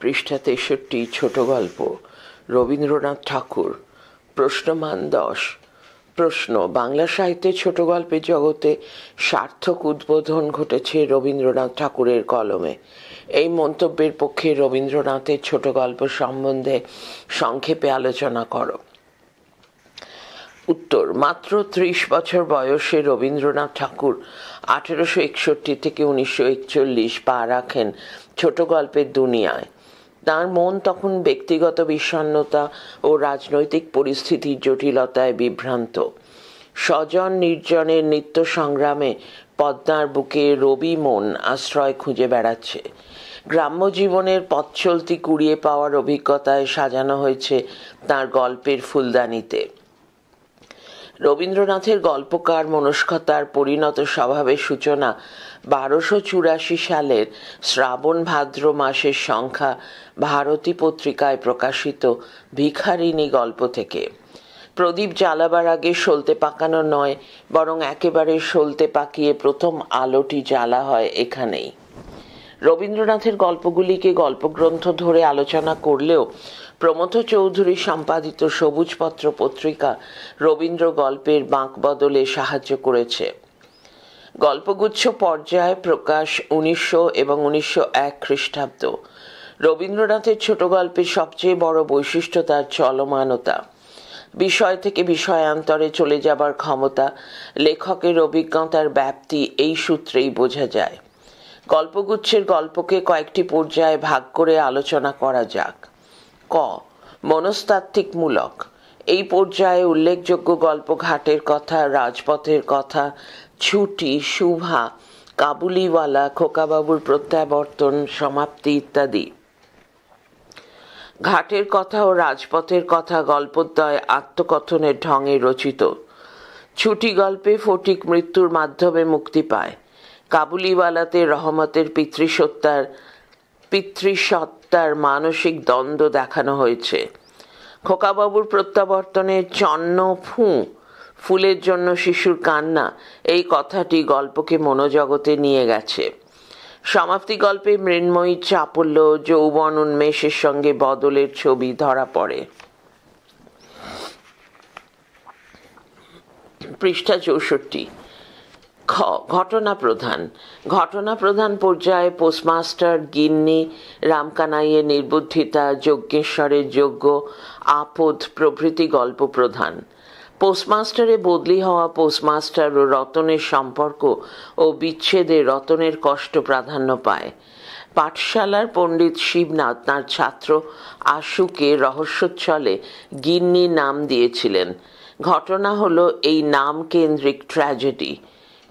পৃষ্ঠা ৬৩। ছোট গল্প, রবীন্দ্রনাথ ঠাকুর। প্রশ্নমান ১০। প্রশ্ন: বাংলা সাহিত্যের ছোট গল্পের জগতে সার্থক উদ্বোধন ঘটেছে রবীন্দ্রনাথ ঠাকুরের কলমে। এই মন্তব্যের পক্ষে রবীন্দ্রনাথের ছোট গল্প সম্বন্ধে সংক্ষেপে আলোচনা করো। উত্তর: মাত্র ৩০ বছর বয়সে রবীন্দ্রনাথ ঠাকুর ১৮৬১ থেকে ১৯৪১ পা রাখেন ছোট গল্পের দুনিয়ায়। তাঁর মন তখন ব্যক্তিগত বিষণ্ণতা ও রাজনৈতিক পরিস্থিতির জটিলতায় বিভ্রান্ত। স্বজন নির্জনের নিত্য সংগ্রামে পদ্মার বুকে রবি মন আশ্রয় খুঁজে বেড়াচ্ছে। গ্রাম্য জীবনের পথ চলতি কুড়িয়ে পাওয়ার অভিজ্ঞতায় সাজানো হয়েছে তাঁর গল্পের ফুলদানিতে। রবীন্দ্রনাথের গল্পকার মনস্কতার পরিণত স্বভাবের সূচনা ১২৮৪ সালের শ্রাবণ ভাদ্র মাসের সংখ্যা ভারতী পত্রিকায় প্রকাশিত ভিখারিণী গল্প থেকে। প্রদীপ জ্বালাবার আগে সলতে পাকানো নয়, বরং একেবারে সলতে পাকিয়ে প্রথম আলোটি জ্বালা হয় এখানেই। রবীন্দ্রনাথের গল্পগুলিকে গল্পগ্রন্থ ধরে আলোচনা করলেও প্রমথ চৌধুরী সম্পাদিত সবুজপত্র পত্রিকা রবীন্দ্র গল্পের বাঁক বদলে সাহায্য করেছে। গল্পগুচ্ছ পর্যায়ে প্রকাশ ১৯০০ এবং ১৯০১ খ্রিস্টাব্দ। রবীন্দ্রনাথের ছোট গল্পের সবচেয়ে বড় বৈশিষ্ট্য তার চলমানতা। বিষয় থেকে বিষয়ান্তরে চলে যাবার ক্ষমতা, লেখকের অভিজ্ঞতার ব্যাপ্তি এই সূত্রেই বোঝা যায়। গল্পগুচ্ছের গল্পকে কয়েকটি পর্যায়ে ভাগ করে আলোচনা করা যাক। ক. মনস্তাত্ত্বিকমূলক। এই পর্যায়ে উল্লেখযোগ্য গল্প ঘাটের কথা, রাজপথের কথা, ছুটি, শুভা, কাবুলিওয়ালা, খোকাবাবুর প্রত্যাবর্তন, সমাপ্তি ইত্যাদি। ঘাটের কথা ও রাজপথের কথা গল্পদ্বয় আত্মকথনের ঢঙে রচিত। ছুটি গল্পে ফটিক মৃত্যুর মাধ্যমে মুক্তি পায়। কাবুলিওয়ালাতে রহমতের পিতৃসত্তার মানসিক দ্বন্দ্ব দেখানো হয়েছে। খোকাবাবুর প্রত্যাবর্তনে চন্ন ফুলের জন্য শিশুর কান্না, এই কথাটি গল্পকে মনোজগতে নিয়ে গেছে। সমাপ্তি গল্পে মৃন্ময়ী চাপল্য, যৌবন উন্মেষের সঙ্গে বদলের ছবি ধরা পড়ে। পৃষ্ঠা ৬৪। খ. ঘটনা প্রধান। ঘটনা প্রধান পর্যায়ে পোস্টমাস্টার, গিন্নি, রামকানাইয়ের নির্বুদ্ধিতা, যজ্ঞেশ্বরের যজ্ঞ, আপদ প্রভৃতি গল্প প্রধান। পোস্টমাস্টারে বদলি হওয়া পোস্টমাস্টার ও রতনের সম্পর্ক ও বিচ্ছেদে রতনের কষ্ট প্রাধান্য পায়। পাঠশালার পণ্ডিত শিবনাথ তাঁর ছাত্র আশুকে রহস্যোচ্ছলে গিন্নি নাম দিয়েছিলেন। ঘটনা হলো এই নাম কেন্দ্রিক ট্র্যাজেডি।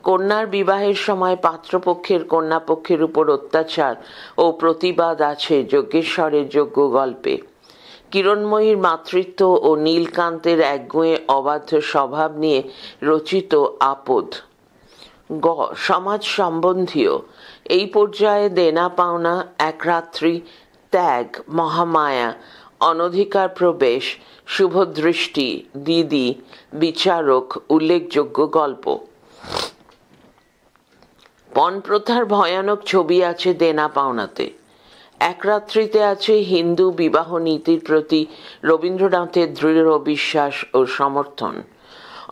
কন্যার বিবাহের সময় পাত্রপক্ষের কন্যাপক্ষের উপর অত্যাচার ও প্রতিবাদ আছে যজ্ঞেশ্বরের যজ্ঞ গল্পে। কিরণময়ীর মাতৃত্ব ও নীলকান্তের একগুঁয়ে অবাধ্য স্বভাব নিয়ে রচিত আপদ। গ. সমাজ সম্বন্ধীয়। এই পর্যায়ে দেনা পাওনা, একরাত্রি, ত্যাগ, মহামায়া, অনধিকার প্রবেশ, শুভদৃষ্টি, দিদি, বিচারক উল্লেখযোগ্য গল্প। পণপ্রথার ভয়ানক ছবি আছে দেনা পাওনাতে। একরাত্রিতে আছে হিন্দু বিবাহ নীতির প্রতি রবীন্দ্রনাথের দৃঢ় বিশ্বাস ও সমর্থন।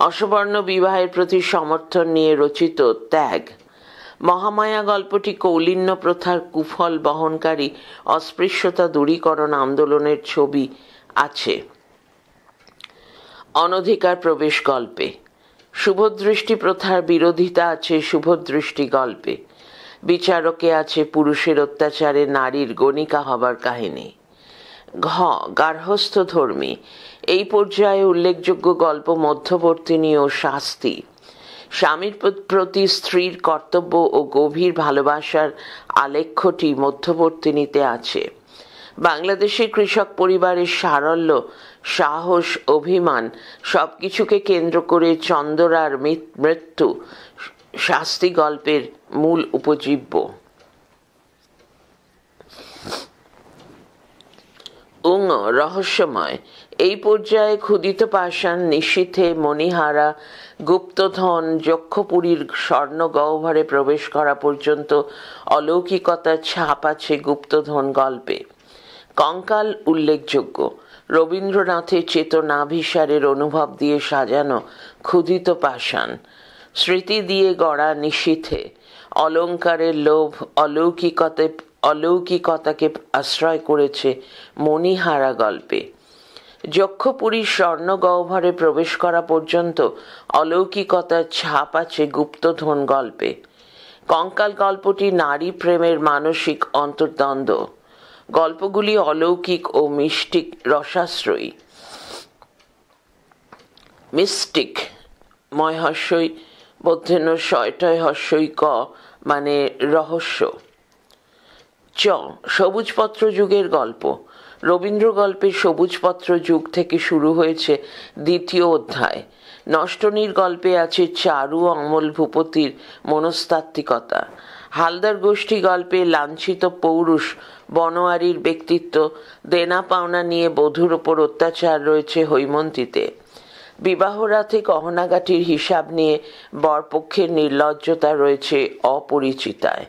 অসবর্ণ বিবাহের প্রতি সমর্থন নিয়ে রচিত ত্যাগ। মহামায়া গল্পটি কৌলিন্য প্রথার কুফল বহনকারী অস্পৃশ্যতা দূরীকরণ আন্দোলনের ছবি আছে। অনধিকার প্রবেশ গল্পে। শুভদৃষ্টি প্রথার বিরোধিতা আছে শুভদৃষ্টি গল্পে। বিচারকে আছে পুরুষের অত্যাচারে নারীর গণিকা হবার কাহিনী। ঘ. গার্হস্থ্যধর্মী। এই পর্যায়ে উল্লেখযোগ্য গল্প মধ্যবর্তিনী ও শাস্তি। স্বামীর প্রতি স্ত্রীর কর্তব্য ও গভীর ভালোবাসার আলেখ্যটি মধ্যবর্তিনীতে আছে। বাংলাদেশের কৃষক পরিবারের সারল্য, সাহস, অভিমান সবকিছুকে কেন্দ্র করে চন্দরার মৃত্যু শাস্তি গল্পের মূল উপজীব্য। উঙ. রহস্যময়। এই পর্যায়ে ক্ষুদিত পাষাণ, নিশীথে, মণিহারা, গুপ্তধন, যক্ষপুরীর স্বর্ণ গহ্বরে প্রবেশ করা পর্যন্ত অলৌকিকতার ছাপ আছে গুপ্তধন গল্পে। কঙ্কাল উল্লেখযোগ্য। রবীন্দ্রনাথের চেতনাভিসারের অনুভব দিয়ে সাজানো ক্ষুধিত পাষাণ, স্মৃতি দিয়ে গড়া নিশীথে, অলঙ্কারের লোভ অলৌকিকতাকে আশ্রয় করেছে মণিহারা গল্পে। যক্ষপুরীর স্বর্ণ গহ্বরে প্রবেশ করা পর্যন্ত অলৌকিকতার ছাপ আছে গুপ্তধন গল্পে। কঙ্কাল গল্পটি নারী প্রেমের মানসিক অন্তর্দ্বন্দ্ব। গল্পগুলি অলৌকিক ও মিস্টিক রসাশ্রয়ী। মিস্টিক ময় হস্যই মধ্যেন শয়টয় হস্যই ক মানে রহস্য। সবুজপত্র যুগের গল্প। রবীন্দ্র গল্পের সবুজপত্র যুগ থেকে শুরু হয়েছে দ্বিতীয় অধ্যায়। নষ্টনীর গল্পে আছে চারু অমল ভূপতির মনস্তাত্ত্বিকতা। হালদার গোষ্ঠী গল্পে লাঞ্ছিত পৌরুষ বনোয়ারির ব্যক্তিত্ব, দেনা পাওনা নিয়ে বধূর ওপর অত্যাচার রয়েছে হৈমন্তীতে। বিবাহ রাতে গহনাগাটির হিসাব নিয়ে বরপক্ষের নির্লজ্জতা রয়েছে অপরিচিতায়।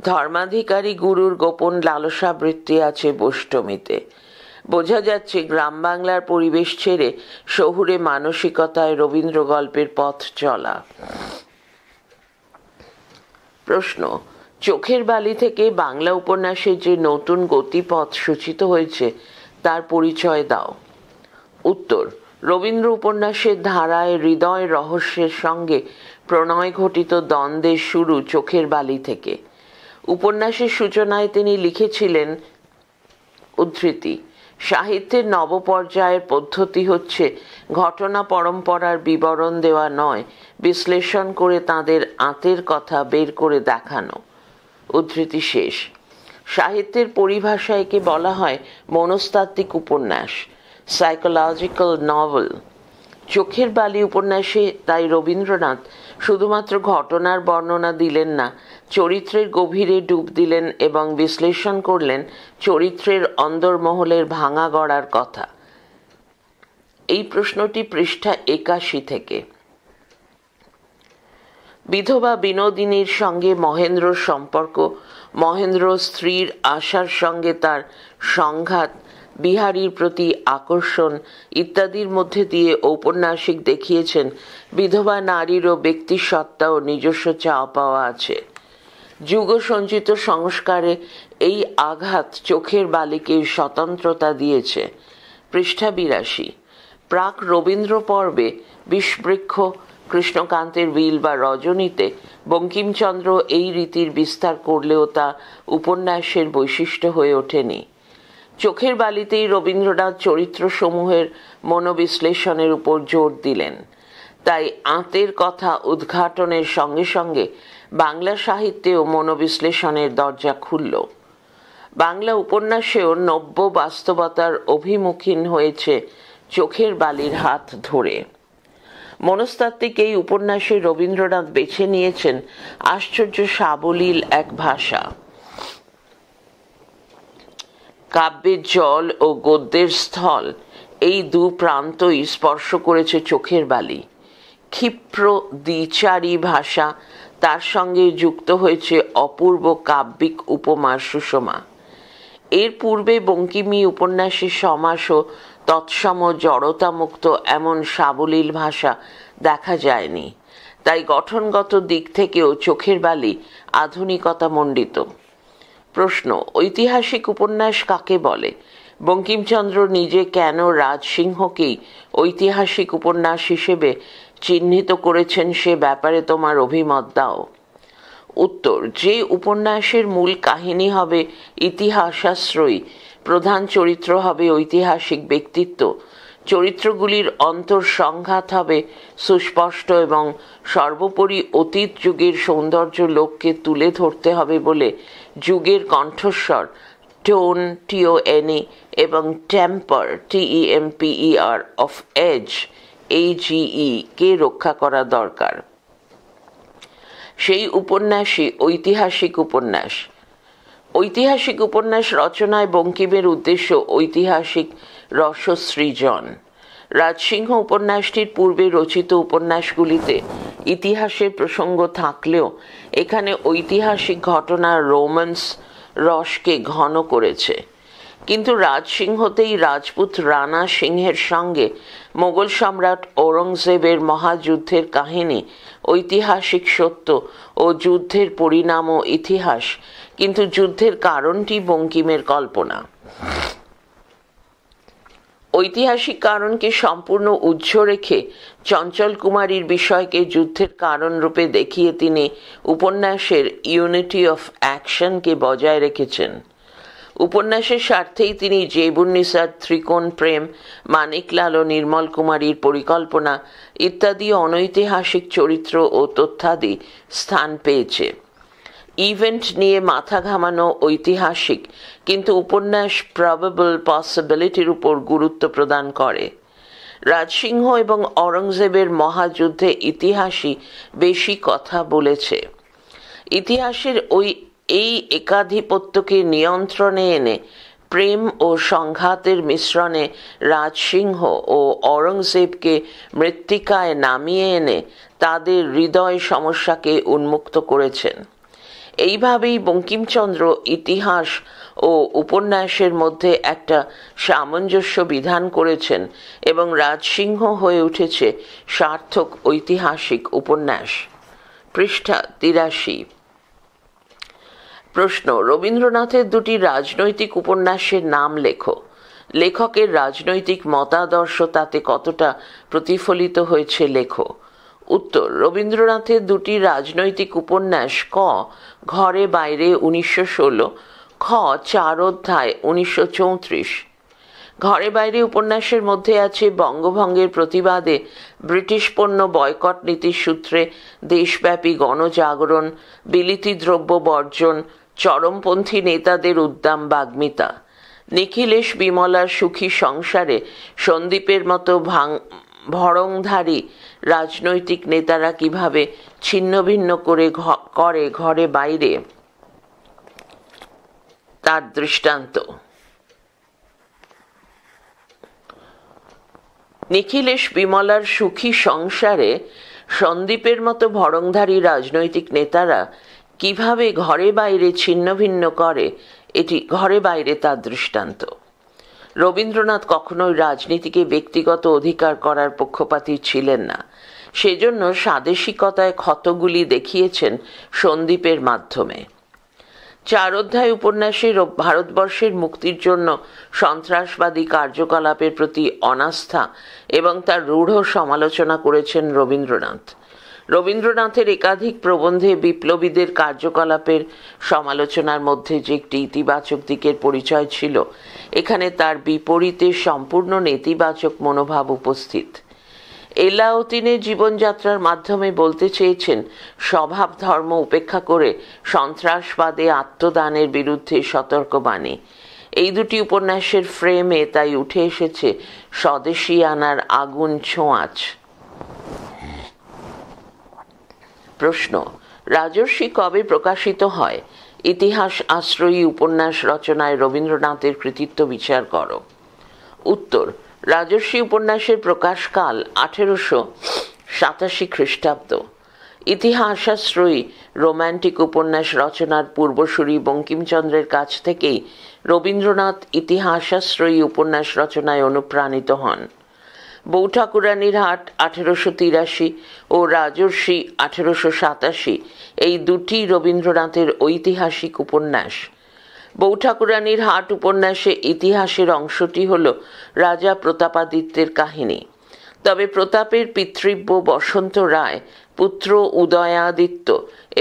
ধর্মাধিকারী গুরুর গোপন লালসাবৃত্তি আছে বৈষ্টমীতে। বোঝা যাচ্ছে গ্রাম বাংলার পরিবেশ ছেড়ে শহুরে মানসিকতায় রবীন্দ্র গল্পের পথ চলা। প্রশ্ন: চোখের বালি থেকে বাংলা উপন্যাসের যে নতুন গতিপথ সূচিত হয়েছে তার পরিচয় দাও। উত্তর: রবীন্দ্র উপন্যাসের ধারায় হৃদয় রহস্যের সঙ্গে প্রণয় ঘটিত দ্বন্দ্বের শুরু চোখের বালি থেকে। উপন্যাসের সূচনায় তিনি লিখেছিলেন, উদ্ধৃতি, সাহিত্যের নবপর্যায়ের পদ্ধতি হচ্ছে ঘটনা পরম্পরার বিবরণ দেওয়া নয়, বিশ্লেষণ করে তাদের আঁতের কথা বের করে দেখানো। উদ্ধৃতি শেষ। সাহিত্যের পরিভাষায় একে বলা হয় মনস্তাত্ত্বিক উপন্যাস, সাইকোলজিক্যাল নভেল। চোখের বালি উপন্যাসে তাই রবীন্দ্রনাথ শুধুমাত্র ঘটনার বর্ণনা দিলেন না, চরিত্রের গভীরে ডুব দিলেন এবং বিশ্লেষণ করলেন চরিত্রের অন্দরমহলের ভাঙা গড়ার কথা। এই প্রশ্নটি পৃষ্ঠা ৮১ থেকে। বিধবা বিনোদিনীর সঙ্গে মহেন্দ্রর সম্পর্ক, মহেন্দ্র স্ত্রীর আশার সঙ্গে তার সংঘাত, বিহারীর প্রতি আকর্ষণ ইত্যাদির মধ্যে দিয়ে ঔপন্যাসিক দেখিয়েছেন বিধবা নারীরও ব্যক্তিসত্তা ও নিজস্ব চাওয়া পাওয়া আছে। যুগ সঞ্চিত সংস্কারে এই আঘাত চোখের বালিকে স্বতন্ত্রতা দিয়েছে। পৃষ্ঠা ৮২। প্রাক রবীন্দ্র পর্বে বিষবৃক্ষ, কৃষ্ণকান্তের বিল বা রজনীতে বঙ্কিমচন্দ্র এই রীতির বিস্তার করলেও তা উপন্যাসের বৈশিষ্ট্য হয়ে ওঠেনি। চোখের বালিতেই রবীন্দ্রনাথ চরিত্রসমূহের মনোবিশ্লেষণের উপর জোর দিলেন। তাই আঁতের কথা উদ্ঘাটনের সঙ্গে সঙ্গে বাংলা সাহিত্যেও মনোবিশ্লেষণের দরজা খুলল। বাংলা উপন্যাসেও নব্য বাস্তবতার অভিমুখীন হয়েছে চোখের বালির হাত ধরে। মনস্তাত্ত্বিক এই উপন্যাসে রবীন্দ্রনাথ বেছে নিয়েছেন আশ্চর্য সাবলীল এক ভাষা। কাব্যের জল ও গদ্যের স্থল, এই দু প্রান্তই স্পর্শ করেছে চোখের বালি। ক্ষিপ্র দ্বিচারী ভাষা, তার সঙ্গে যুক্ত হয়েছে অপূর্ব কাব্যিক উপমার সুষমা। এর পূর্বে বঙ্কিমী উপন্যাসে সমাস ও তৎসম জড়তামুক্ত এমন সাবলীল ভাষা দেখা যায়নি। তাই গঠনগত দিক থেকেও চোখের বালি আধুনিকতা মণ্ডিত। প্রশ্ন: ঐতিহাসিক উপন্যাস কাকে বলে? বঙ্কিমচন্দ্র নিজে কেন রাজসিংহকেই ঐতিহাসিক উপন্যাস হিসেবে চিহ্নিত করেছেন সে ব্যাপারে তোমার অভিমত দাও। উত্তর: যে উপন্যাসের মূল কাহিনী হবে ইতিহাসাশ্রয়ী, প্রধান চরিত্র হবে ঐতিহাসিক ব্যক্তিত্ব, চরিত্রগুলির অন্তর্সংঘাত হবে সুস্পষ্ট এবং সর্বোপরি অতীত যুগের সৌন্দর্য লোককে তুলে ধরতে হবে বলে যুগের কণ্ঠস্বর টোন TONE এবং temper TEMPER of age AGE কে রক্ষা করা দরকার। সেই উপন্যাসই ঐতিহাসিক উপন্যাস। ঐতিহাসিক উপন্যাস রচনায় বঙ্কিমের উদ্দেশ্য ঐতিহাসিক রসসৃজন। রাজসিংহ উপন্যাসটির পূর্বে রচিত উপন্যাসগুলিতে ইতিহাসের প্রসঙ্গ থাকলেও এখানে ঐতিহাসিক ঘটনার রোম্যান্স রসকে ঘন করেছে। কিন্তু রাজসিংহতেই রাজপুত রানা সিংহের সঙ্গে মোগল সম্রাট ঔরঙ্গজেবের মহাযুদ্ধের কাহিনী ঐতিহাসিক সত্য ও যুদ্ধের পরিণাম ও ইতিহাস, কিন্তু যুদ্ধের কারণটি বঙ্কিমের কল্পনা। ঐতিহাসিক কারণকে সম্পূর্ণ উজ্জ্ব রেখে চঞ্চল কুমারীর বিষয়কে যুদ্ধের কারণ রূপে দেখিয়ে তিনি উপন্যাসের ইউনিটি অফ অ্যাকশনকে বজায় রেখেছেন। উপন্যাসের স্বার্থেই তিনি জেবুন্নিসার ত্রিকোণ প্রেম, মানিকলাল ও নির্মল কুমারীর পরিকল্পনা ইত্যাদি অনৈতিহাসিক চরিত্র ও তথ্যাদি স্থান পেয়েছে। ইভেন্ট নিয়ে মাথা ঘামানো ঐতিহাসিক, কিন্তু উপন্যাস প্রবাবল পসিবিলিটির উপর গুরুত্ব প্রদান করে। রাজসিংহ এবং ঔরঙ্গজেবের মহাযুদ্ধে ইতিহাসই বেশি কথা বলেছে। ইতিহাসের এই একাধিপত্যকে নিয়ন্ত্রণে এনে প্রেম ও সংঘাতের মিশ্রণে রাজসিংহ ও ঔরঙ্গজেবকে মৃত্তিকায় নামিয়ে এনে তাদের হৃদয় সমস্যাকে উন্মুক্ত করেছেন। এইভাবেই বঙ্কিমচন্দ্র ইতিহাস ও উপন্যাসের মধ্যে একটা সামঞ্জস্য বিধান করেছেন এবং রাজসিংহ হয়ে উঠেছে সার্থক ঐতিহাসিক উপন্যাস। পৃষ্ঠা ৮৩। প্রশ্ন: রবীন্দ্রনাথের দুটি রাজনৈতিক উপন্যাসের নাম লেখো। লেখকের রাজনৈতিক মতাদর্শ তাতে কতটা প্রতিফলিত হয়েছে লেখো। উত্তর: রবীন্দ্রনাথের দুটি রাজনৈতিক উপন্যাস ক. ঘরে বাইরে ১৯১৬, খ. চার অধ্যায় ১৯৩৪। ঘরে বাইরে উপন্যাসের মধ্যে আছে বঙ্গভঙ্গের প্রতিবাদে ব্রিটিশ পণ্য বয়কট নীতির সূত্রে দেশব্যাপী গণজাগরণ, বিলিতি দ্রব্য বর্জন, চরমপন্থী নেতাদের উদ্দাম বাগ্মিতা। নিখিলেশ বিমলার সুখী সংসারে সন্দীপের মতো ভড়ংধারী রাজনৈতিক নেতারা কিভাবে ছিন্নভিন্ন করে ঘরে বাইরে, তার দৃষ্টান্ত। নিখিলেশ বিমলার সুখী সংসারে সন্দীপের মতো ভড়ংধারী রাজনৈতিক নেতারা কিভাবে ঘরে বাইরে ছিন্নভিন্ন করে, এটি ঘরে বাইরে তার দৃষ্টান্ত। রবীন্দ্রনাথ কখনোই রাজনীতিকে ব্যক্তিগত অধিকার করার পক্ষপাতী ছিলেন না। সেজন্য স্বাদেশিকতায় ক্ষতগুলি দেখিয়েছেন সন্দীপের মাধ্যমে। চার অধ্যায় উপন্যাসে ভারতবর্ষের মুক্তির জন্য সন্ত্রাসবাদী কার্যকলাপের প্রতি অনাস্থা এবং তার রূঢ় সমালোচনা করেছেন রবীন্দ্রনাথ। রবীন্দ্রনাথের একাধিক প্রবন্ধে বিপ্লবীদের কার্যকলাপের সমালোচনার মধ্যে যে একটি ইতিবাচক দিকের পরিচয় ছিল, এখানে তার বিপরীতে সম্পূর্ণ নেতিবাচক মনোভাব উপস্থিত। এলাউদ্দিনের জীবনযাত্রার মাধ্যমে বলতে চেয়েছেন স্বভাব ধর্ম উপেক্ষা করে সন্ত্রাসবাদে আত্মদানের বিরুদ্ধে সতর্কবাণী। এই দুটি উপন্যাসের ফ্রেমে তাই উঠে এসেছে স্বদেশিয়ানার আগুন ছোঁয়াচ। প্রশ্ন: রাজর্ষি কবে প্রকাশিত হয়? ইতিহাস আশ্রয়ী উপন্যাস রচনায় রবীন্দ্রনাথের কৃতিত্ব বিচার করো। উত্তর: রাজর্ষি উপন্যাসের প্রকাশকাল 1887 খ্রিস্টাব্দ। ইতিহাসাশ্রয়ী রোম্যান্টিক উপন্যাস রচনার পূর্বসূরি বঙ্কিমচন্দ্রের কাছ থেকেই রবীন্দ্রনাথ ইতিহাসাশ্রয়ী উপন্যাস রচনায় অনুপ্রাণিত হন। বৌঠাকুরানীর হাট 1883 ও রাজর্ষি 1887 এই দুটি রবীন্দ্রনাথের ঐতিহাসিক উপন্যাস। বৌঠাকুরানীর হাট উপন্যাসে ইতিহাসের অংশটি হল রাজা প্রতাপাদিত্যের কাহিনী। তবে প্রতাপের পিতৃব্য বসন্ত রায়, পুত্র উদয়াদিত্য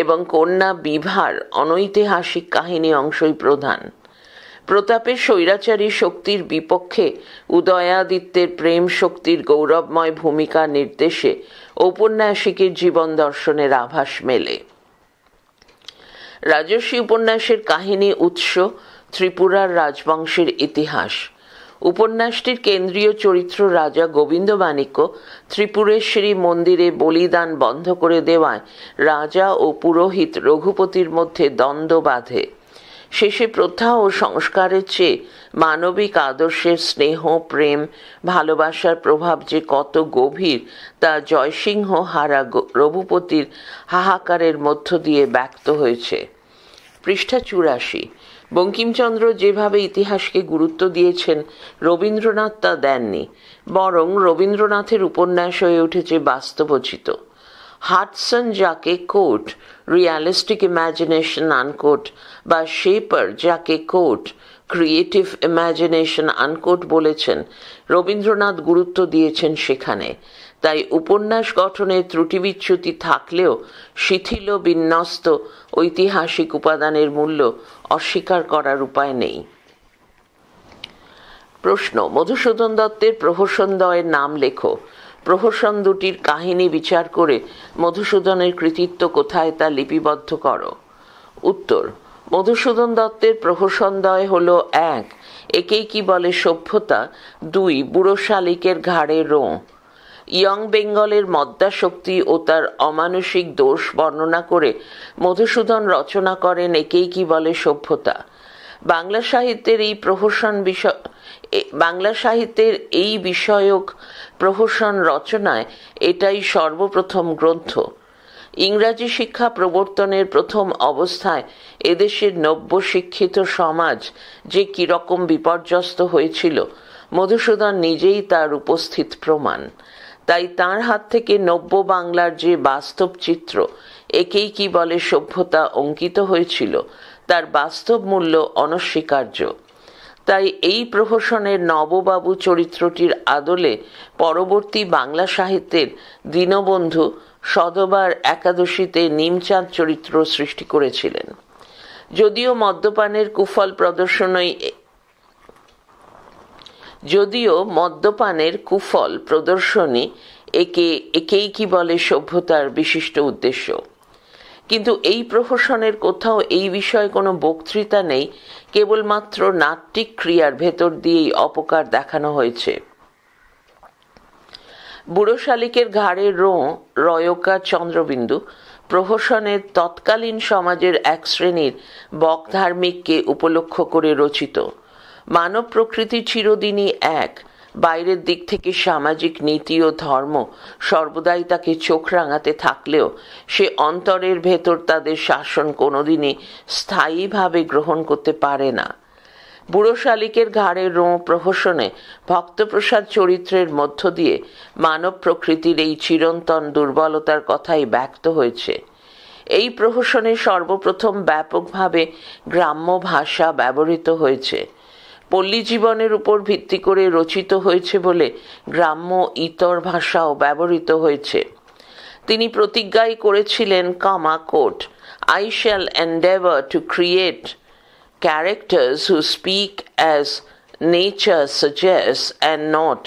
এবং কন্যা বিভার অনৈতিহাসিক কাহিনী অংশই প্রধান। প্রতাপের স্বৈরাচারী শক্তির বিপক্ষে উদয়াদিত্যের প্রেম শক্তির গৌরবময় ভূমিকা নির্দেশে ঔপন্যাসিকের জীবন দর্শনের আভাস মেলে। রাজর্ষি উপন্যাসের কাহিনী উৎস ত্রিপুরার রাজবংশের ইতিহাস। উপন্যাসটির কেন্দ্রীয় চরিত্র রাজা গোবিন্দমাণিক্য ত্রিপুরেশ্বরী মন্দিরে বলিদান বন্ধ করে দেওয়ায় রাজা ও পুরোহিত রঘুপতির মধ্যে দ্বন্দ্ব বাধে। শেষে প্রথা ও সংস্কারের চেয়ে মানবিক আদর্শের স্নেহ, প্রেম, ভালোবাসার প্রভাব যে কত গভীর তা জয়সিংহ হারা রঘুপতির হাহাকারের মধ্য দিয়ে ব্যক্ত হয়েছে। পৃষ্ঠা ৮৪। বঙ্কিমচন্দ্র যেভাবে ইতিহাসকে গুরুত্ব দিয়েছেন, রবীন্দ্রনাথ তা দেননি, বরং রবীন্দ্রনাথের উপন্যাস হয়ে উঠেছে বাস্তবোচিত। হাডসন যাকে কোট রিয়ালিস্টিক ইমাজিনেশন আনকোট বা শেপার যাকে কোট ক্রিয়েটিভ ইমাজিনেশন আনকোট বলেছেন, রবীন্দ্রনাথ গুরুত্ব দিয়েছেন সেখানে। তাই উপন্যাস গঠনের ত্রুটি বিচ্যুতি থাকলেও শিথিল বিন্যস্ত ঐতিহাসিক উপাদানের মূল্য অস্বীকার করার উপায় নেই। প্রশ্ন: মধুসূদন দত্তের প্রহসনদ্বয়ের নাম লেখো। প্রহসন দুটির কাহিনী বিচার করে মধুসূদনের কৃতিত্ব কোথায় তা লিপিবদ্ধ করো। উত্তর: মধুসূদন দত্তের প্রহসনদ্বয় হল ১. একেই কি বলে সভ্যতা, ২. বুড়ো শালিকের ঘাড়ে রোঁ। ইয়ং বেঙ্গলের মদ্যাসক্তি ও তার অমানুষিক দোষ বর্ণনা করে মধুসূদন রচনা করেন একেই কি বলে সভ্যতা। বাংলা সাহিত্যের এই বিষয়ক প্রহসন রচনায় এটাই সর্বপ্রথম গ্রন্থ। ইংরাজি শিক্ষা প্রবর্তনের প্রথম অবস্থায় এদেশের নব্য শিক্ষিত সমাজ যে কিরকম বিপর্যস্ত হয়েছিল, মধুসূদন নিজেই তার উপস্থিত প্রমাণ। তাই তাঁর হাত থেকে নব্য বাংলার যে বাস্তব চিত্র একেই কি বলে সভ্যতা অঙ্কিত হয়েছিল, তার বাস্তব মূল্য অনস্বীকার্য। তাই এই প্রহসনের নববাবু চরিত্রটির আদলে পরবর্তী বাংলা সাহিত্যের দীনবন্ধু সধবার একাদশীতে নিমচাঁদ চরিত্র সৃষ্টি করেছিলেন। যদিও মদ্যপানের কুফল প্রদর্শনী একেই কি বলে সভ্যতার বিশিষ্ট উদ্দেশ্য, কিন্তু এই প্রহসনের কোথাও এই বিষয়ে কোনো বক্তৃতা নেই, কেবলমাত্র নাট্যিক ক্রিয়ার ভেতর দিয়েই অপকার দেখানো হয়েছে। বুড়ো শালিকের ঘাড়ে রোঁ রয়কা চন্দ্রবিন্দু প্রহসনের তৎকালীন সমাজের এক শ্রেণীর বকধার্মিককে উপলক্ষ করে রচিত। মানব প্রকৃতি চিরদিনই এক, বাইরের দিক থেকে সামাজিক নীতি ও ধর্ম সর্বদাই তাকে চোখ রাঙাতে থাকলেও সে অন্তরের ভেতর তাদের শাসন কোনোদিনই স্থায়ীভাবে গ্রহণ করতে পারে না। বুড়ো শালিকের ঘাড়ে রোঁ প্রহসনে ভক্তপ্রসাদ চরিত্রের মধ্য দিয়ে মানব প্রকৃতির এই চিরন্তন দুর্বলতার কথাই ব্যক্ত হয়েছে। এই প্রহসনে সর্বপ্রথম ব্যাপকভাবে গ্রাম্য ভাষা ব্যবহৃত হয়েছে। পল্লী জীবনের উপর ভিত্তি করে রচিত হয়েছে বলে গ্রাম্য ইতর ভাষাও ব্যবহৃত হয়েছে। তিনি প্রতিজ্ঞাই করেছিলেন, coat, I shall endeavor to create characters who speak as nature suggests and not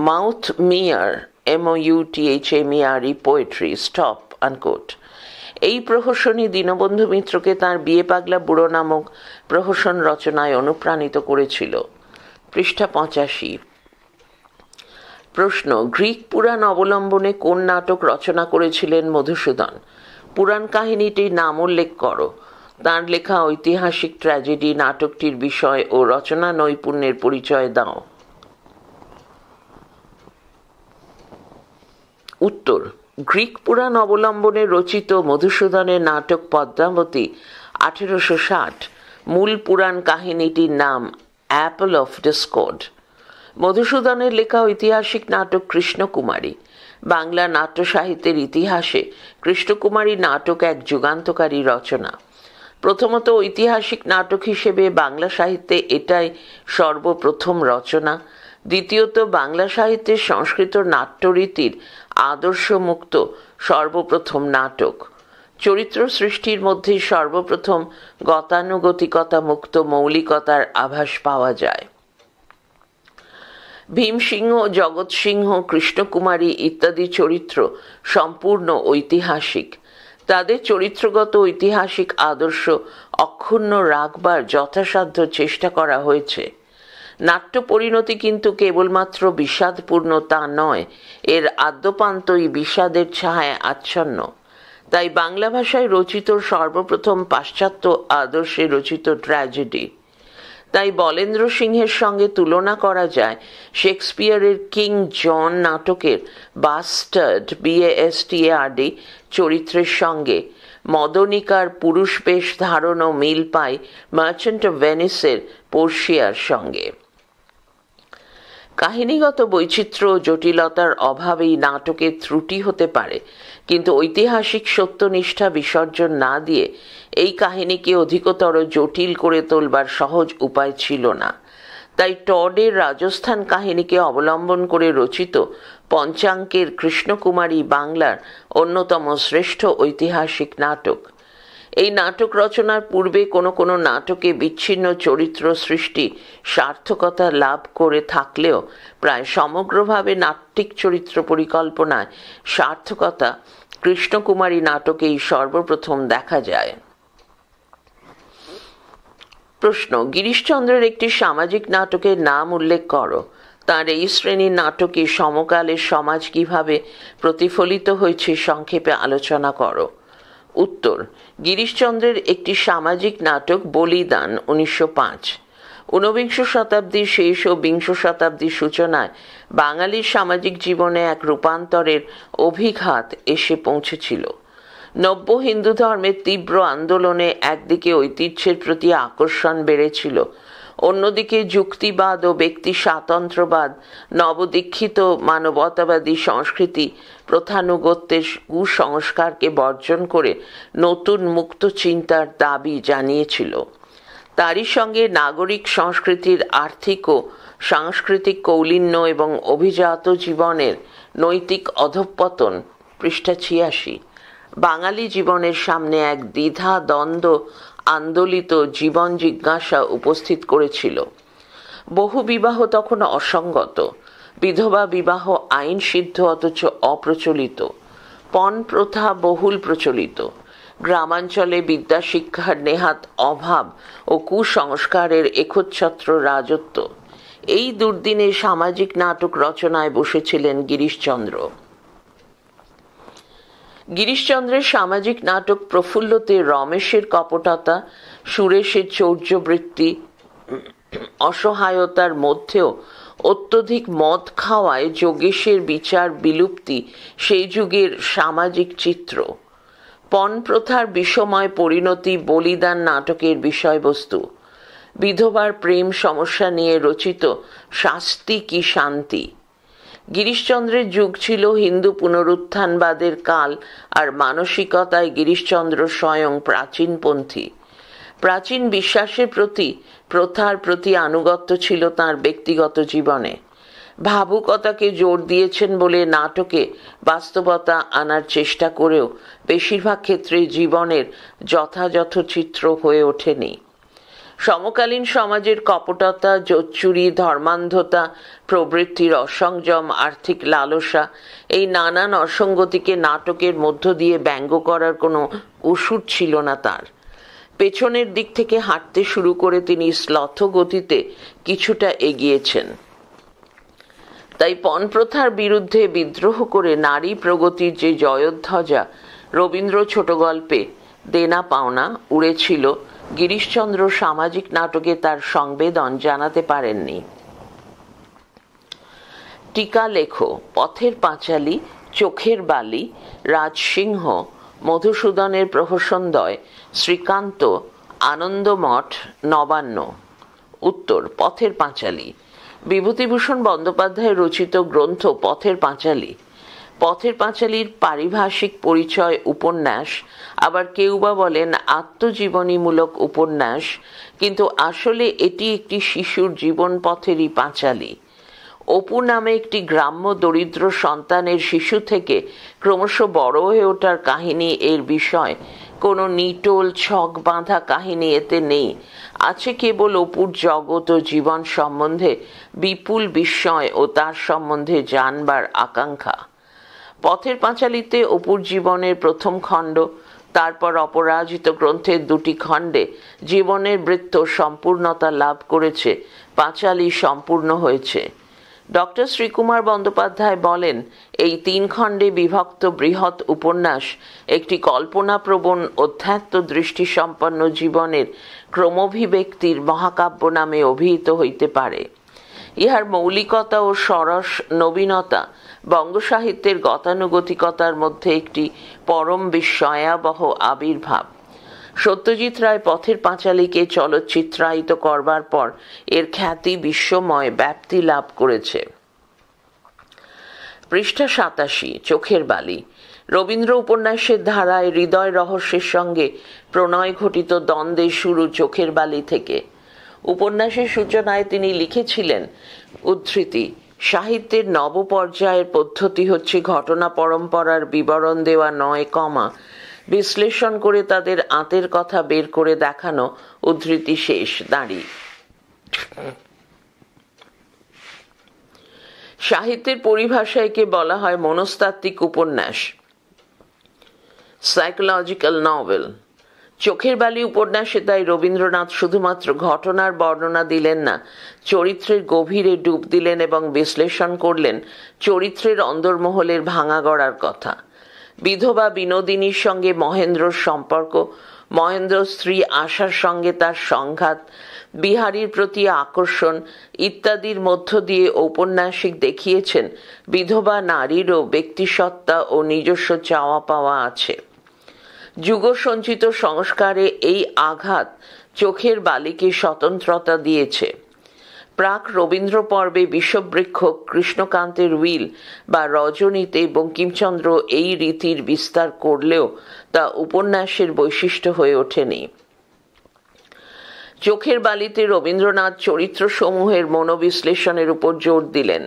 mouth-mere poetry, stop, unquote. এই প্রহসনই দীনবন্ধু মিত্রকে তাঁর বিয়ে পাগলা বুড়ো নামক প্রহসন রচনায় অনুপ্রাণিত করেছিল। পৃষ্ঠা 85। প্রশ্ন: গ্রিক পুরাণ অবলম্বনে কোন নাটক রচনা করেছিলেন মধুসূদন? পুরাণ কাহিনীটির নাম উল্লেখ করো। তাঁর লেখা ঐতিহাসিক ট্র্যাজেডি নাটকটির বিষয় ও রচনা নৈপুণ্যের পরিচয় দাও। উত্তর: গ্রিক পুরাণ অবলম্বনে রচিত মধুসূদনের নাটক পদ্মাবতী 1860। মূল পুরাণ কাহিনীটির নাম অ্যাপল অফ ডিসকর্ড। মধুসূদনের লেখা ঐতিহাসিক নাটক কৃষ্ণকুমারী। বাংলা নাট্য সাহিত্যের ইতিহাসে কৃষ্ণকুমারী নাটক এক যুগান্তকারী রচনা। প্রথমত ঐতিহাসিক নাটক হিসেবে বাংলা সাহিত্যে এটাই সর্বপ্রথম রচনা। দ্বিতীয়ত বাংলা সাহিত্যের সংস্কৃত নাট্যরীতির আদর্শমুক্ত সর্বপ্রথম নাটক। চরিত্র সৃষ্টির মধ্যে সর্বপ্রথম গতানুগতিকতা মুক্ত মৌলিকতার আভাস পাওয়া যায়। ভীমসিংহ, জগৎ সিংহ, কৃষ্ণকুমারী ইত্যাদি চরিত্র সম্পূর্ণ ঐতিহাসিক। তাদের চরিত্রগত ঐতিহাসিক আদর্শ অক্ষুণ্ণ রাখবার যথাসাধ্য চেষ্টা করা হয়েছে। নাট্য পরিণতি কিন্তু কেবলমাত্র বিষাদপূর্ণ তা নয়, এর আদ্যোপান্তই বিষাদের ছায়ায় আচ্ছন্ন। তাই বাংলা ভাষায় রচিত সর্বপ্রথম পাশ্চাত্য আদর্শে রচিত ট্র্যাজেডি। তাই বলেন্দ্র সিংহের সঙ্গে তুলনা করা যায় শেক্সপিয়ারের কিং জন নাটকের বাস্টার্ড চরিত্রের সঙ্গে, মদনিকার পুরুষ বেশ ধারণও মিল পায় মার্চেন্ট অফ ভেনিসের পোর্শিয়ার সঙ্গে। কাহিনীগত বৈচিত্র্য ও জটিলতার অভাবেই নাটকের ত্রুটি হতে পারে, কিন্তু ঐতিহাসিক সত্যনিষ্ঠা বিসর্জন না দিয়ে এই কাহিনীকে অধিকতর জটিল করে তোলবার সহজ উপায় ছিল না। তাই টডের রাজস্থান কাহিনীকে অবলম্বন করে রচিত পঞ্চাঙ্কের কৃষ্ণকুমারী বাংলার অন্যতম শ্রেষ্ঠ ঐতিহাসিক নাটক। এই নাটক রচনার পূর্বে কোনো কোনো নাটকে বিচ্ছিন্ন চরিত্র সৃষ্টি সার্থকতা লাভ করে থাকলেও প্রায় সমগ্রভাবে নাট্যিক চরিত্র পরিকল্পনায় সার্থকতা কৃষ্ণকুমারী নাটকেই সর্বপ্রথম দেখা যায়। প্রশ্ন: গিরিশচন্দ্রের একটি সামাজিক নাটকের নাম উল্লেখ করো। তাঁর এই শ্রেণীর নাটকে সমকালের সমাজ কিভাবে প্রতিফলিত হয়েছে সংক্ষেপে আলোচনা করো। উত্তর: গিরিশচন্দ্রের একটি সামাজিক নাটক বলিদান 1905। ঊনবিংশ শতাব্দীর শেষ ও বিংশ শতাব্দীর সূচনায় বাঙালির সামাজিক জীবনে এক রূপান্তরের অভিঘাত এসে পৌঁছেছিল। নব্য হিন্দু ধর্মের তীব্র আন্দোলনে একদিকে ঐতিহ্যের প্রতি আকর্ষণ বেড়েছিল, অন্যদিকে যুক্তিবাদ ও ব্যক্তি স্বাতন্ত্র্যবাদ, নবদীক্ষিত মানবতাবাদী সংস্কৃতি প্রথানুগত্যের কুসংস্কারকে বর্জন করে নতুন মুক্ত চিন্তার দাবি জানিয়েছিল। তারই সঙ্গে নাগরিক সংস্কৃতির আর্থিক ও সাংস্কৃতিক কৌলিন্য এবং অভিজাত জীবনের নৈতিক অধঃপতন পৃষ্ঠা 86 বাঙালি জীবনের সামনে এক দ্বিধা দ্বন্দ্ব আন্দোলিত জীবন জিজ্ঞাসা উপস্থিত করেছিল। বহু বিবাহ তখন অসঙ্গত, বিধবা বিবাহ আইন সিদ্ধ অথচ অপ্রচলিত, পণ প্রথা বহুল প্রচলিত, গ্রামাঞ্চলে বিদ্যাশিক্ষার নেহাত অভাব ও কুসংস্কারের একচ্ছত্র রাজত্ব। এই দুর্দিনে সামাজিক নাটক রচনায় বসেছিলেন গিরিশচন্দ্র। গিরিশচন্দ্রের সামাজিক নাটক প্রফুল্লতে রমেশের কপটতা, সুরেশের চৌর্যবৃত্তি, অসহায়তার মধ্যেও অত্যধিক মদ খাওয়ায় যোগেশের বিচার বিলুপ্তি সেই যুগের সামাজিক চিত্র। পণ প্রথার বিষময় পরিণতি বলিদান নাটকের বিষয়বস্তু। বিধবার প্রেম সমস্যা নিয়ে রচিত শাস্তি কি শান্তি। গিরিশচন্দ্রের যুগ ছিল হিন্দু পুনরুত্থানবাদের কাল, আর মানসিকতায় গিরিশচন্দ্র স্বয়ং প্রাচীনপন্থী। প্রাচীন বিশ্বাসের প্রতি, প্রথার প্রতি আনুগত্য ছিল তাঁর ব্যক্তিগত জীবনে। ভাবুকতাকে জোর দিয়েছেন বলে নাটকে বাস্তবতা আনার চেষ্টা করেও বেশিরভাগ ক্ষেত্রে জীবনের যথাযথ চিত্র হয়ে ওঠেনি। সমকালীন সমাজের কপটতা, জোচ্চুরি, ধর্মান্ধতা, প্রবৃত্তির অসংযম, আর্থিক লালসা, এই নানান অসঙ্গতিকে নাটকের মধ্য দিয়ে ব্যঙ্গ করার কোনো ওষুধ ছিল না তার। পেছনের দিক থেকে হাঁটতে শুরু করে তিনি শ্লথ গতিতে কিছুটা এগিয়েছেন। তাই পণ প্রথার বিরুদ্ধে বিদ্রোহ করে নারী প্রগতির যে জয়ধ্বজা রবীন্দ্র ছোট গল্পে দেনা পাওনা উড়েছিল, গিরিশচন্দ্র সামাজিক নাটকে তার সংবেদন জানাতে পারেননি। টিকা লেখো: পথের পাঁচালী, চোখের বালি, রাজসিংহ, মধুসূদনের প্রহসনদ্বয়, শ্রীকান্ত, আনন্দমঠ, নবান্ন। উত্তর: পথের পাঁচালী। বিভূতিভূষণ বন্দ্যোপাধ্যায় রচিত গ্রন্থ পথের পাঁচালী। পথের পাঁচালীর পারিভাষিক পরিচয় উপন্যাস, আবার কেউ বা বলেন আত্মজীবনীমূলক উপন্যাস, কিন্তু আসলে এটি একটি শিশুর জীবন পথেরই পাঁচালী। অপু নামে একটি গ্রাম্য দরিদ্র সন্তানের শিশু থেকে ক্রমশ বড় হয়ে ওঠার কাহিনী এর বিষয়। কোনো নিটোল ছক বাঁধা কাহিনী এতে নেই। আছে কেবল অপুর জগৎ ও জীবন সম্বন্ধে বিপুল বিস্ময় ও তার সম্বন্ধে জানবার আকাঙ্ক্ষা। পথের পাঁচালীতে অপুর জীবনের প্রথম খণ্ড, তারপর অপরাজিত গ্রন্থের দুটি খণ্ডে জীবনের বৃত্ত সম্পূর্ণতা লাভ করেছে, পাঁচালী সম্পূর্ণ হয়েছে। ডক্টর শ্রীকুমার বন্দ্যোপাধ্যায় বলেন, এই 3 খণ্ডে বিভক্ত বৃহৎ উপন্যাস একটি কল্পনাপ্রবণ অধ্যাত্ম দৃষ্টিসম্পন্ন জীবনের ক্রমভিব্যক্তির মহাকাব্য নামে অভিহিত হইতে পারে। ইহার মৌলিকতা ও সরস নবীনতা বঙ্গ সাহিত্যের গতানুগতিকতার মধ্যে একটি পরম বিস্ময়াবহ আবির্ভাব। সত্যজিৎ রায় পথের পাঁচালীকে চলচ্চিত্রায়িত করবার পর এর খ্যাতি বিশ্বময় ব্যাপ্তি লাভ করেছে। পৃষ্ঠা 87, চোখের বালি। রবীন্দ্র উপন্যাসের ধারায় হৃদয় রহস্যের সঙ্গে প্রণয় ঘটিত দ্বন্দ্বের শুরু চোখের বালি থেকে। উপন্যাসের সূচনায় তিনি লিখেছিলেন, উদ্ধৃতি, সাহিত্যের নবপর্যায়ের পদ্ধতি হচ্ছে ঘটনা পরম্পরার বিবরণ দেওয়া নয়, বিশ্লেষণ করে তাদের আঁতের কথা বের করে দেখানো। উদ্ধৃতি শেষ, দাঁড়ি। সাহিত্যের পরিভাষায় একে বলা হয় মনস্তাত্ত্বিক উপন্যাস, সাইকোলজিক্যাল নভেল। চোখের বালি উপন্যাসে তাই রবীন্দ্রনাথ শুধুমাত্র ঘটনার বর্ণনা দিলেন না, চরিত্রের গভীরে ডুব দিলেন এবং বিশ্লেষণ করলেন চরিত্রের অন্দরমহলের ভাঙা গড়ার কথা। বিধবা বিনোদিনীর সঙ্গে মহেন্দ্রর সম্পর্ক, মহেন্দ্র স্ত্রী আশার সঙ্গে তার সংঘাত, বিহারীর প্রতি আকর্ষণ ইত্যাদির মধ্য দিয়ে ঔপন্যাসিক দেখিয়েছেন বিধবা নারীরও ব্যক্তিসত্তা ও নিজস্ব চাওয়া পাওয়া আছে। যুগসঞ্চিত সংস্কারে এই আঘাত চোখের বালিকে স্বতন্ত্রতা দিয়েছে। প্রাক রবীন্দ্র পর্বে বিষবৃক্ষ, কৃষ্ণকান্তের উইল বা রজনীতে বঙ্কিমচন্দ্র এই রীতির বিস্তার করলেও তা উপন্যাসের বৈশিষ্ট্য হয়ে ওঠেনি। চোখের বালিতে রবীন্দ্রনাথ চরিত্রসমূহের মনোবিশ্লেষণের উপর জোর দিলেন।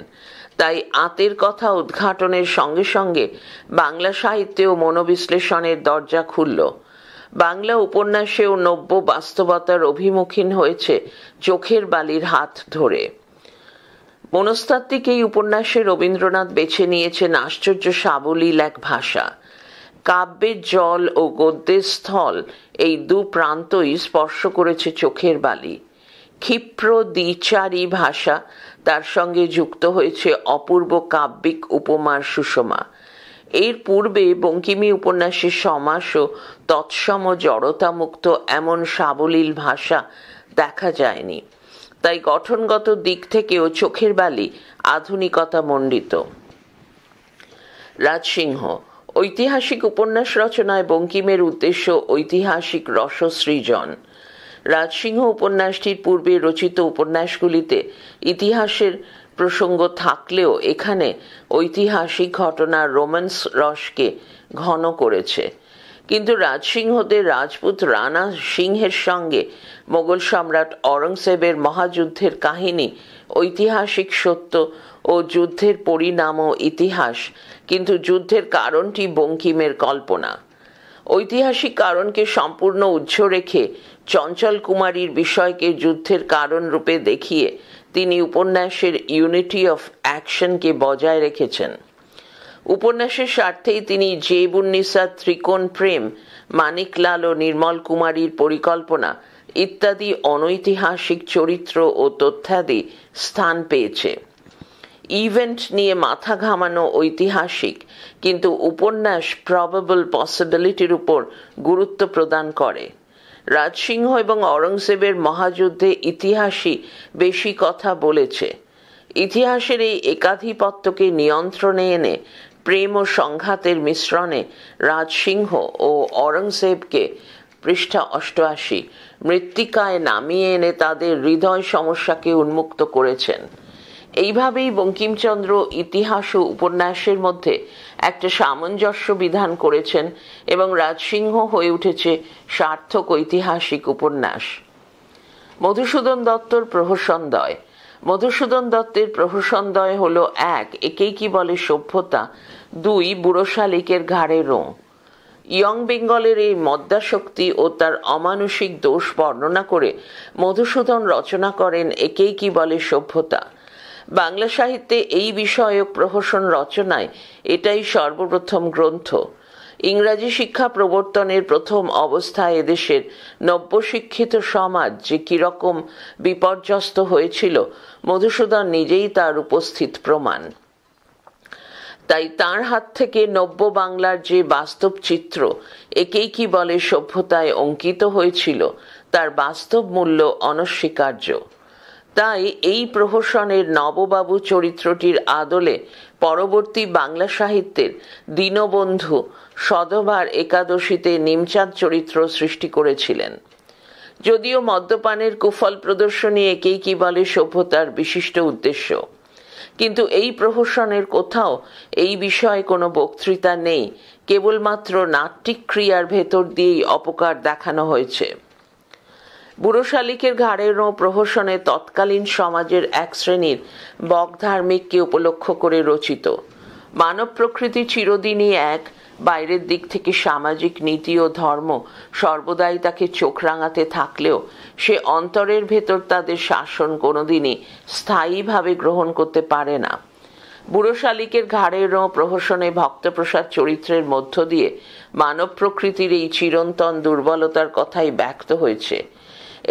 তাই আঁতের কথা উদ্ঘাটনের সঙ্গে সঙ্গে বাংলা সাহিত্যেও মনোবিশ্লেষণের দরজা খুলল। বাংলা উপন্যাসেও নব্য বাস্তবতার অভিমুখীন হয়েছে চোখের বালির হাত ধরে। মনস্তাত্ত্বিক এই উপন্যাসে রবীন্দ্রনাথ বেছে নিয়েছেন আশ্চর্য সাবলীল এক ভাষা। কাব্যের জল ও গদ্যের স্থল এই দু প্রান্তই স্পর্শ করেছে চোখের বালি। ক্ষিপ্র দ্বিচারী ভাষা, তার সঙ্গে যুক্ত হয়েছে অপূর্ব কাব্যিক উপমার সুষমা। এর পূর্বে বঙ্কিমী উপন্যাসের সমাস ও তৎসম জড়তামুক্ত এমন সাবলীল ভাষা দেখা যায়নি। তাই গঠনগত দিক থেকেও চোখের বালি আধুনিকতা মণ্ডিত। রাজসিংহ। ঐতিহাসিক উপন্যাস রচনায় বঙ্কিমের উদ্দেশ্য ঐতিহাসিক রসসৃজন। রাজসিংহ উপন্যাসটির পূর্বে রচিত উপন্যাসগুলিতে ইতিহাসের প্রসঙ্গ থাকলেও এখানে ঐতিহাসিক ঘটনার রোম্যান্স রসকে ঘন করেছে। কিন্তু রাজসিংহতে রাজপুত রানা সিংহের সঙ্গে মোগল সম্রাট অরঙ্গজেবের মহাযুদ্ধের কাহিনী ঐতিহাসিক সত্য ও যুদ্ধের পরিণাম ও ইতিহাস, কিন্তু যুদ্ধের কারণটি বঙ্কিমের কল্পনা। ঐতিহাসিক কারণকে সম্পূর্ণ উজ্জ্ব রেখে চঞ্চল কুমারীর বিষয়কে যুদ্ধের কারণ রূপে দেখিয়ে তিনি উপন্যাসের ইউনিটি অফ অ্যাকশনকে বজায় রেখেছেন। উপন্যাসের স্বার্থেই তিনি জেবুন্নিসা ত্রিকোণ প্রেম, মানিকলাল ও নির্মল কুমারীর পরিকল্পনা ইত্যাদি অনৈতিহাসিক চরিত্র ও তথ্যাদি স্থান পেয়েছে। ইভেন্ট নিয়ে মাথা ঘামানো ঐতিহাসিক, কিন্তু উপন্যাস প্রবাবল পসিবিলিটির উপর গুরুত্ব প্রদান করে। রাজসিংহ এবং অরঙ্গজেবের মহাযুদ্ধে ইতিহাসই বেশি কথা বলেছে। ইতিহাসের এই একাধিপত্যকে নিয়ন্ত্রণে এনে প্রেম ও সংঘাতের মিশ্রণে রাজসিংহ ও অরঙ্গজেবকে পৃষ্ঠা 88 মৃত্তিকায় নামিয়ে এনে তাদের হৃদয় সমস্যাকে উন্মুক্ত করেছেন। এইভাবেই বঙ্কিমচন্দ্র ইতিহাস ও উপন্যাসের মধ্যে একটা সামঞ্জস্য বিধান করেছেন এবং রাজসিংহ হয়ে উঠেছে সার্থক ঐতিহাসিক উপন্যাস। মধুসূদন দত্তর প্রহসনদ্বয়। মধুসূদন দত্তের প্রহসনদ্বয় হল 1. একেই কি বলে সভ্যতা, 2. বুড়ো শালিকের ঘাড়ে রোঁ। ইয়ং বেঙ্গলের এই মদ্যাশক্তি ও তার অমানুষিক দোষ বর্ণনা করে মধুসূদন রচনা করেন একেই কি বলে সভ্যতা। বাংলা সাহিত্যে এই বিষয়ক প্রহসন রচনায় এটাই সর্বপ্রথম গ্রন্থ। ইংরাজি শিক্ষা প্রবর্তনের প্রথম অবস্থায় এদেশের নব্যশিক্ষিত সমাজ যে কিরকম বিপর্যস্ত হয়েছিল মধুসূদন নিজেই তার উপস্থিত প্রমাণ। তাই তাঁর হাত থেকে নব্য বাংলার যে বাস্তব চিত্র একেই কি বলে সভ্যতায় অঙ্কিত হয়েছিল তার বাস্তব মূল্য অনস্বীকার্য। তাই এই প্রহসনের নববাবু চরিত্রটির আদলে পরবর্তী বাংলা সাহিত্যের দীনবন্ধু সধবার একাদশীতে নিমচাঁদ চরিত্র সৃষ্টি করেছিলেন। যদিও মদ্যপানের কুফল প্রদর্শনী একেই কি বলে সভ্যতার বিশিষ্ট উদ্দেশ্য, কিন্তু এই প্রহসনের কোথাও এই বিষয়ে কোনো বক্তৃতা নেই, কেবলমাত্র নাট্যিক ক্রিয়ার ভেতর দিয়েই অপকার দেখানো হয়েছে। বুড়ো শালিকের ঘাড়ের প্রহসনে তৎকালীন সমাজের এক শ্রেণীর বকধার্মিককে উপলক্ষ করে রচিত। মানব প্রকৃতি চিরদিনই এক, বাইরের দিক থেকে সামাজিক নীতি ও ধর্ম সর্বদাই তাকে চোখ রাঙাতে থাকলেও সে অন্তরের ভেতর তাদের শাসন কোনোদিনই স্থায়ীভাবে গ্রহণ করতে পারে না। বুড়ো শালিকের ঘাড়ের প্রহসনে ভক্তপ্রসাদ চরিত্রের মধ্য দিয়ে মানব প্রকৃতির এই চিরন্তন দুর্বলতার কথাই ব্যক্ত হয়েছে।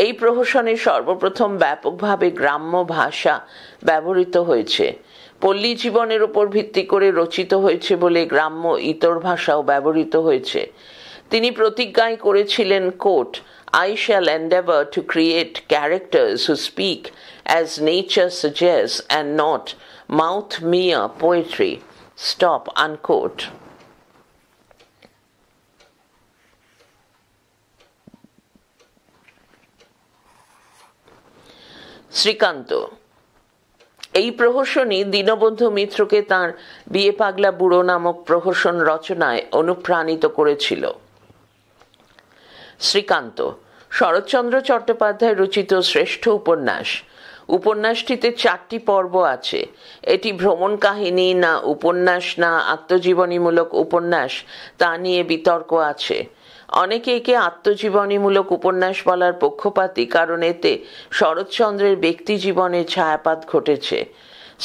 এই প্রহসনে সর্বপ্রথম ব্যাপকভাবে গ্রাম্য ভাষা ব্যবহৃত হয়েছে। পল্লী জীবনের উপর ভিত্তি করে রচিত হয়েছে বলে গ্রাম্য ইতর ভাষাও ব্যবহৃত হয়েছে। তিনি প্রতিজ্ঞাই করেছিলেন, coat, I shall endeavor to create characters who speak as nature suggests and not mouth mere poetry. Stop, unquote. Srikanta এই প্রহসনই দীনবন্ধু মিত্রকে তাঁর বিয়ে পাগলা বুড়ো নামক প্রহসন রচনায় অনুপ্রাণিত করেছিল। শ্রীকান্ত শরৎচন্দ্র চট্টোপাধ্যায় রচিত শ্রেষ্ঠ উপন্যাস। উপন্যাসটিতে 4টি পর্ব আছে। এটি ভ্রমণ কাহিনী না উপন্যাস না আত্মজীবনীমূলক উপন্যাস তা নিয়ে বিতর্ক আছে। অনেকে একে আত্মজীবনীমূলক উপন্যাস বলার পক্ষপাতী, কারণ এতে শরৎচন্দ্রের ব্যক্তি জীবনের ছায়াপাত ঘটেছে।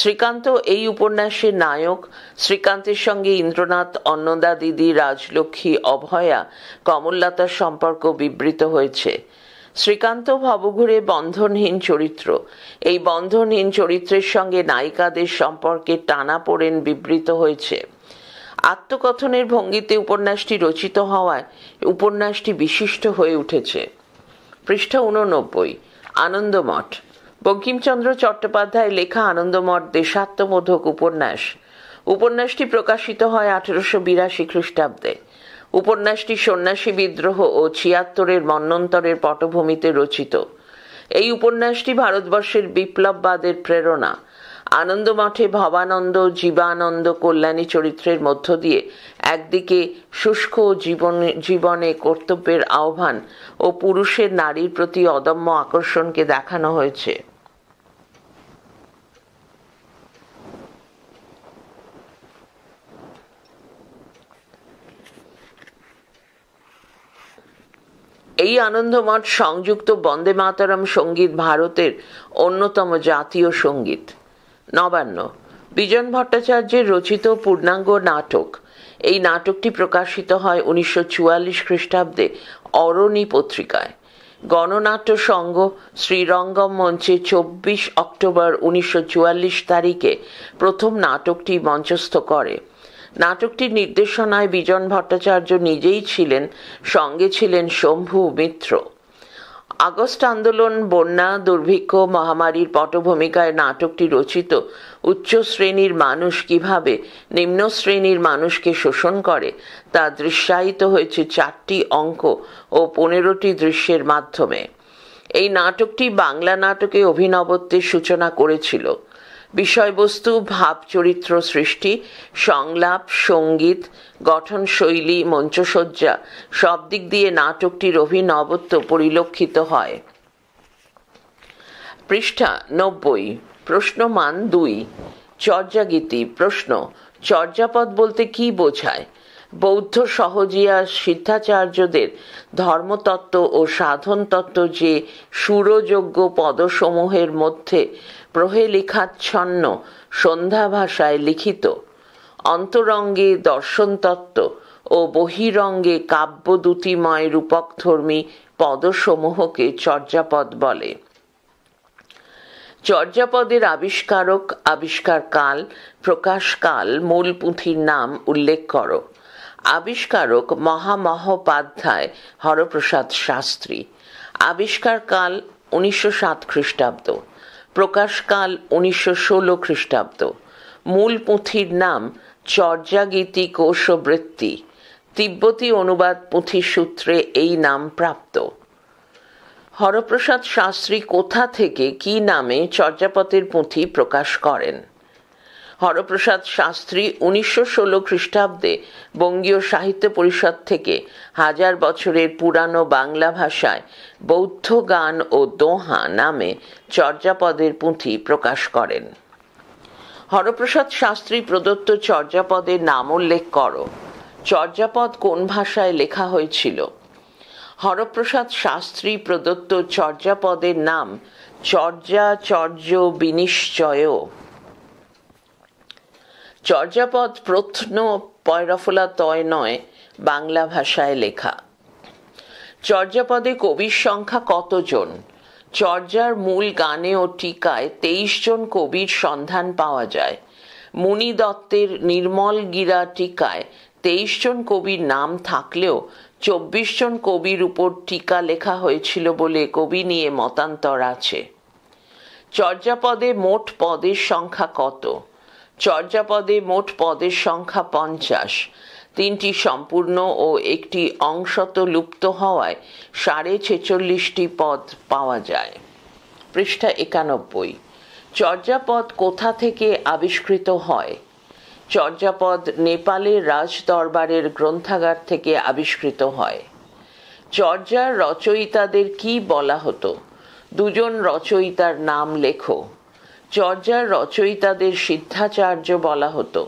শ্রীকান্ত এই উপন্যাসের নায়ক। শ্রীকান্তের সঙ্গে ইন্দ্রনাথ, অন্নদা দিদি, রাজলক্ষ্মী, অভয়া, কমললতার সম্পর্ক বিবৃত হয়েছে। শ্রীকান্ত ভবঘুরে বন্ধনহীন চরিত্র। এই বন্ধনহীন চরিত্রের সঙ্গে নায়িকাদের সম্পর্কে টানাপোড়েন বিবৃত হয়েছে। আত্মকথনের ভঙ্গিতে উপন্যাসটি রচিত হওয়ায় উপন্যাসটি বিশিষ্ট হয়ে উঠেছে। পৃষ্ঠা 89, আনন্দমঠ। বঙ্কিমচন্দ্র চট্টোপাধ্যায় লেখা আনন্দমঠ দেশাত্মবোধক উপন্যাস। উপন্যাসটি প্রকাশিত হয় 1882 খ্রিস্টাব্দে। উপন্যাসটি সন্ন্যাসী বিদ্রোহ ও 76-এর মন্বন্তরের পটভূমিতে রচিত। এই উপন্যাসটি ভারতবর্ষের বিপ্লববাদের প্রেরণা। আনন্দমঠে ভবানন্দ, জীবানন্দ, কল্যাণী চরিত্রের মধ্য দিয়ে একদিকে শুষ্ক জীবনে কর্তব্যের আহ্বান ও পুরুষের নারীর প্রতি অদম্য আকর্ষণকে দেখানো হয়েছে। এই আনন্দমঠ সংযুক্ত বন্দে মাতরম সঙ্গীত ভারতের অন্যতম জাতীয় সঙ্গীত। নবান্ন বিজন ভট্টাচার্যের রচিত পূর্ণাঙ্গ নাটক। এই নাটকটি প্রকাশিত হয় 1944 খ্রিস্টাব্দে অরণি পত্রিকায়। গণনাট্য সংঘ শ্রীরঙ্গম মঞ্চে 24 অক্টোবর 1944 তারিখে প্রথম নাটকটি মঞ্চস্থ করে। নাটকটির নির্দেশনায় বিজন ভট্টাচার্য নিজেই ছিলেন, সঙ্গে ছিলেন শম্ভু মিত্র। আগস্ট আন্দোলন, বন্যা, দুর্ভিক্ষ, মহামারীর পটভূমিকায় নাটকটি রচিত। উচ্চ শ্রেণীর মানুষ কিভাবে নিম্ন শ্রেণীর মানুষকে শোষণ করে তা দৃশ্যায়িত হয়েছে 4টি অঙ্ক ও 15টি দৃশ্যের মাধ্যমে। এই নাটকটি বাংলা নাটকে অভিনবত্বের সূচনা করেছিল। বিষয়বস্তু, ভাব চরিত্র সৃষ্টি, সংলাপ, সঙ্গীত, গঠনশৈলী, মঞ্চসজ্জা সব দিক দিয়ে নাটকটির অভিনবত্ব পরিলক্ষিত হয়। পৃষ্ঠা 90, প্রশ্নমান 2, চর্যাগীতি। প্রশ্ন, চর্যাপদ বলতে কি বোঝায়? বৌদ্ধ সহজিয়া সিদ্ধাচার্যদের ধর্মতত্ত্ব ও সাধন তত্ত্ব যে সুরযোগ্য পদসমূহের মধ্যে প্রহেলিকাচ্ছন্ন সন্ধ্যা ভাষায় লিখিত, অন্তরঙ্গে দর্শনতত্ত্ব ও বহিরঙ্গে কাব্যদূতিময় রূপকধর্মী পদসমূহকে চর্যাপদ বলে। চর্যাপদের আবিষ্কারক, আবিষ্কারকাল, প্রকাশকাল, মূল পুঁথির নাম উল্লেখ করো। আবিষ্কারক মহামহোপাধ্যায় হরপ্রসাদ শাস্ত্রী। আবিষ্কারকাল 1907 খ্রিস্টাব্দ। প্রকাশকাল 1916 খ্রিস্টাব্দ। মূল পুঁথির নাম চর্যাগীতি কোশবৃত্তি। তিব্বতী অনুবাদ পুঁথির সূত্রে এই নাম প্রাপ্ত। হরপ্রসাদ শাস্ত্রী কোথা থেকে কি নামে চর্যাপদের পুঁথি প্রকাশ করেন? হরপ্রসাদ শাস্ত্রী 1916 খ্রিস্টাব্দে বঙ্গীয় সাহিত্য পরিষদ থেকে 1000 বছরের পুরানো বাংলা ভাষায় বৌদ্ধ গান ও দোহা নামে চর্যাপদের পুঁথি প্রকাশ করেন। হরপ্রসাদ শাস্ত্রী প্রদত্ত চর্যাপদের নাম উল্লেখ করো। চর্যাপদ কোন ভাষায় লেখা হয়েছিল? হরপ্রসাদ শাস্ত্রী প্রদত্ত চর্যাপদের নাম চর্যাচর্য বিনিশ্চয়। চর্যাপদ প্রত্ন পয়রফলা তয় নয়, বাংলা ভাষায় লেখা। চর্যাপদে কবির সংখ্যা কতজন? চর্যার মূল গানে ও টিকায় 23 জন কবির সন্ধান পাওয়া যায়। মুনি দত্তের নির্মলগীরা টিকায় 23 জন কবির নাম থাকলেও 24 জন কবির উপর টিকা লেখা হয়েছিল বলে কবি নিয়ে মতান্তর আছে। চর্যাপদে মোট পদের সংখ্যা কত? চর্যাপদে মোট পদের সংখ্যা 50। 3টি সম্পূর্ণ ও একটি অংশত লুপ্ত হওয়ায় 46.5টি পদ পাওয়া যায়। পৃষ্ঠা 91। চর্যাপদ কোথা থেকে আবিষ্কৃত হয়? চর্যাপদ নেপালের রাজ দরবারের গ্রন্থাগার থেকে আবিষ্কৃত হয়। চর্যার রচয়িতাদের কি বলা হতো? 2 জন রচয়িতার নাম লেখো। চর্যার রচয়িতাদের সিদ্ধাচার্য বলা হতো।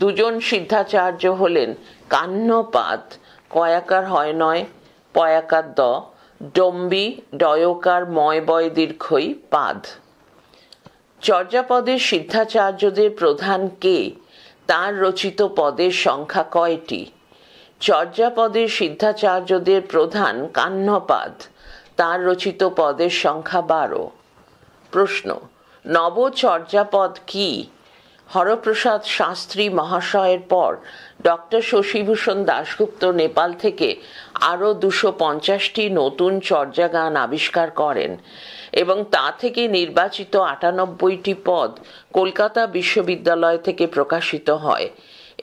2 জন সিদ্ধাচার্য হলেন কাহ্নপাদ, কয়াকার হয় নয়, পয়াকার দ, ডম্বি, ডয়কার ময় বয় দীর্ঘই পাদ। চর্যাপদের সিদ্ধাচার্যদের প্রধান কে? তার রচিত পদের সংখ্যা কয়টি? চর্যাপদের সিদ্ধাচার্যদের প্রধান কাহ্নপাদ, তার রচিত পদের সংখ্যা 12। প্রশ্ন, নবচর্যাপদ কি? হরপ্রসাদ শাস্ত্রী মহাশয়ের পর ডক্টর শশীভূষণ দাশগুপ্ত নেপাল থেকে আরও 250টি নতুন চর্যাগান আবিষ্কার করেন এবং তা থেকে নির্বাচিত 98টি পদ কলকাতা বিশ্ববিদ্যালয় থেকে প্রকাশিত হয়।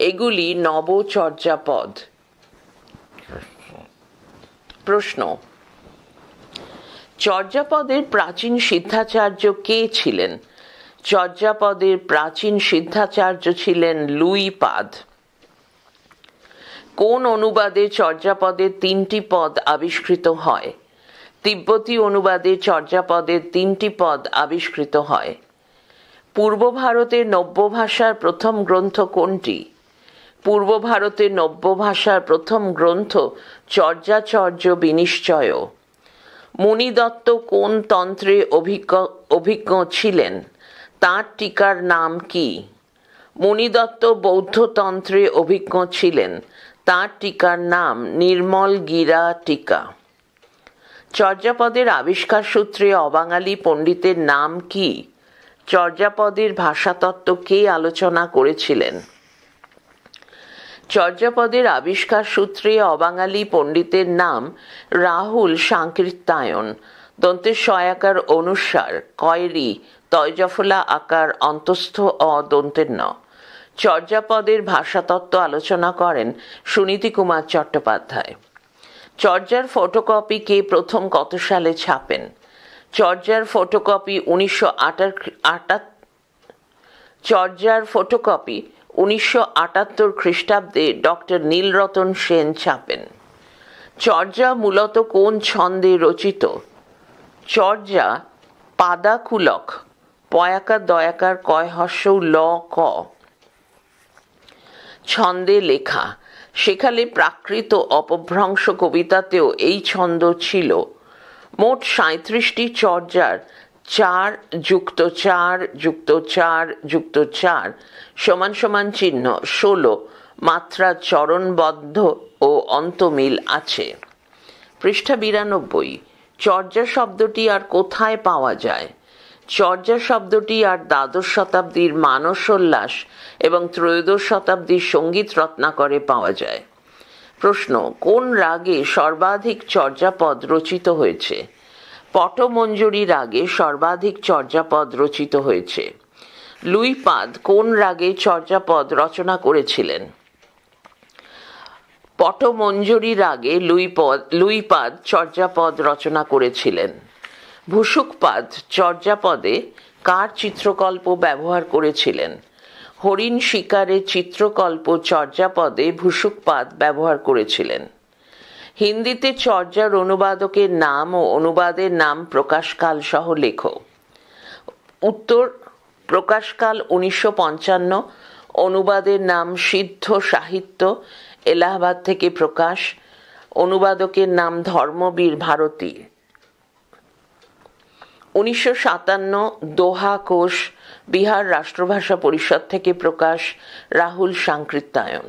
এগুলি নবচর্যাপদ। প্রশ্ন, চর্যাপদের প্রাচীন সিদ্ধাচার্য কে ছিলেন? চর্যাপদের প্রাচীন সিদ্ধাচার্য ছিলেন লুই পাদ। কোন অনুবাদে চর্যাপদের 3টি পদ আবিষ্কৃত হয়? তিব্বতী অনুবাদে চর্যাপদের 3টি পদ আবিষ্কৃত হয়। পূর্ব ভারতের নব্য ভাষার প্রথম গ্রন্থ কোনটি? পূর্ব ভারতের নব্য ভাষার প্রথম গ্রন্থ চর্যাচর্য বিনিশ্চয়। মুনি দত্ত কোন তন্ত্রে অভিজ্ঞ ছিলেন? তাঁর টিকার নাম কি? মুনি দত্ত বৌদ্ধ তন্ত্রে অভিজ্ঞ ছিলেন। তাঁর টিকার নাম নির্মলগীরা টিকা। চর্যাপদের আবিষ্কার সূত্রে অবাঙালি পণ্ডিতের নাম কি? চর্যাপদের ভাষাতত্ত্ব কে আলোচনা করেছিলেন? চর্যাপদের আবিষ্কার সূত্রে অবাঙালি পণ্ডিতের নাম রাহুল সাংকৃত্যায়ন। দন্তের সয়াকার অনুসার কয়রি তয়জফলা আকার অন্তস্থ অ দন্তের ন। চর্যাপদের ভাষাতত্ত্ব আলোচনা করেন সুনীতি কুমার চট্টোপাধ্যায়। চর্যার ফটোকপি কে প্রথম কত সালে ছাপেন? চর্যার ফটোকপি 1978 খ্রিস্টাব্দে ডক্টর নীলরতন সেন ছাপেন। চর্যা মূলত কোন ছন্দে রচিত? চর্যা পাদাকুলক, পয়াকার দয়াকার কয় হর্ষৌ ল ক ছন্দে লেখা। সেখানে প্রাকৃত অপভ্রংশ কবিতাতেও এই ছন্দ ছিল। মোট 37টি চর্যার 4 যুক্ত 4 যুক্ত 4 যুক্ত 4 সমান সমান চিহ্ন 16 মাত্রা চরণবদ্ধ ও অন্তমিল আছে। পৃষ্ঠা 92। চর্যা শব্দটি আর কোথায় পাওয়া যায়? চর্যা শব্দটি আর দ্বাদশ শতাব্দীর মানসোল্লাস এবং ত্রয়োদশ শতাব্দীর সঙ্গীত রত্নাকরে পাওয়া যায়। প্রশ্ন, কোন রাগে সর্বাধিক চর্যাপদ রচিত হয়েছে? পটমঞ্জরি রাগে সর্বাধিক চর্যাপদ রচিত হয়েছে। লুইপাদ কোন রাগে চর্যাপদ রচনা করেছিলেন? পটমঞ্জরি রাগে লুইপাদ চর্যাপদ রচনা করেছিলেন। ভূসুকপাদ চর্যাপদে কার চিত্রকল্প ব্যবহার করেছিলেন? হরিণ শিকারের চিত্রকল্প চর্যাপদে ভূসুকপাদ ব্যবহার করেছিলেন। হিন্দিতে চর্যার অনুবাদকের নাম ও অনুবাদের নাম প্রকাশকাল সহ লেখো। উত্তর, প্রকাশকাল 1955, অনুবাদের নাম সিদ্ধ সাহিত্য, এলাহাবাদ থেকে প্রকাশ, অনুবাদকের নাম ধর্মবীর ভারতী। 1957, দোহা কোষ, বিহার রাষ্ট্রভাষা পরিষদ থেকে প্রকাশ, রাহুল সাংকৃত্যায়ন।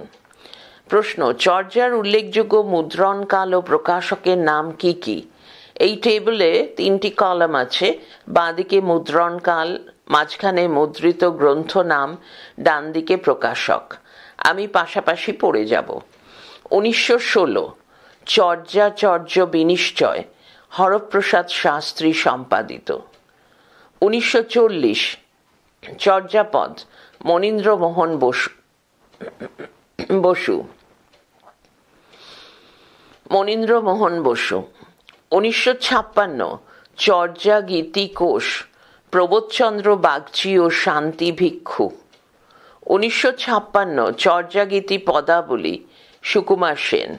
প্রশ্ন, চর্যার উল্লেখযোগ্য মুদ্রণকাল ও প্রকাশকের নাম কি কি? এই টেবিলে 3টি কলাম আছে। বাঁদিকে মুদ্রণকাল, মাঝখানে মুদ্রিত গ্রন্থ নাম, ডান দিকে প্রকাশক। আমি পাশাপাশি পড়ে যাব। 1916, চর্যাচর্য বিনিশ্চয়, হরপ্রসাদ শাস্ত্রী সম্পাদিত। 1940, চর্যাপদ, মনীন্দ্রমোহন বসু। 1956, চর্যাগীতি কোষ, প্রবোধচন্দ্র বাগচি ও শান্তি ভিক্ষু। 1956, চর্যাগীতি পদাবলী, সুকুমার সেন।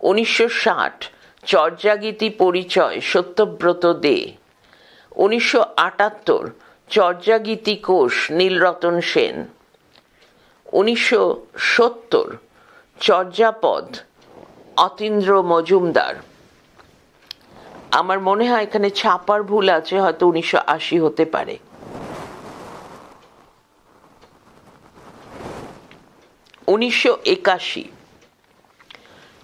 1960, চর্যাগীতি পরিচয়, সত্যব্রত দে। 1978, চর্যাগীতি কোষ, নীলরতন সেন। 1970, চর্যাপদ, অতীন্দ্র মজুমদার। আমার মনে হয় এখানে ছাপার ভুল আছে, হয়তো 1980 হতে পারে। 1981,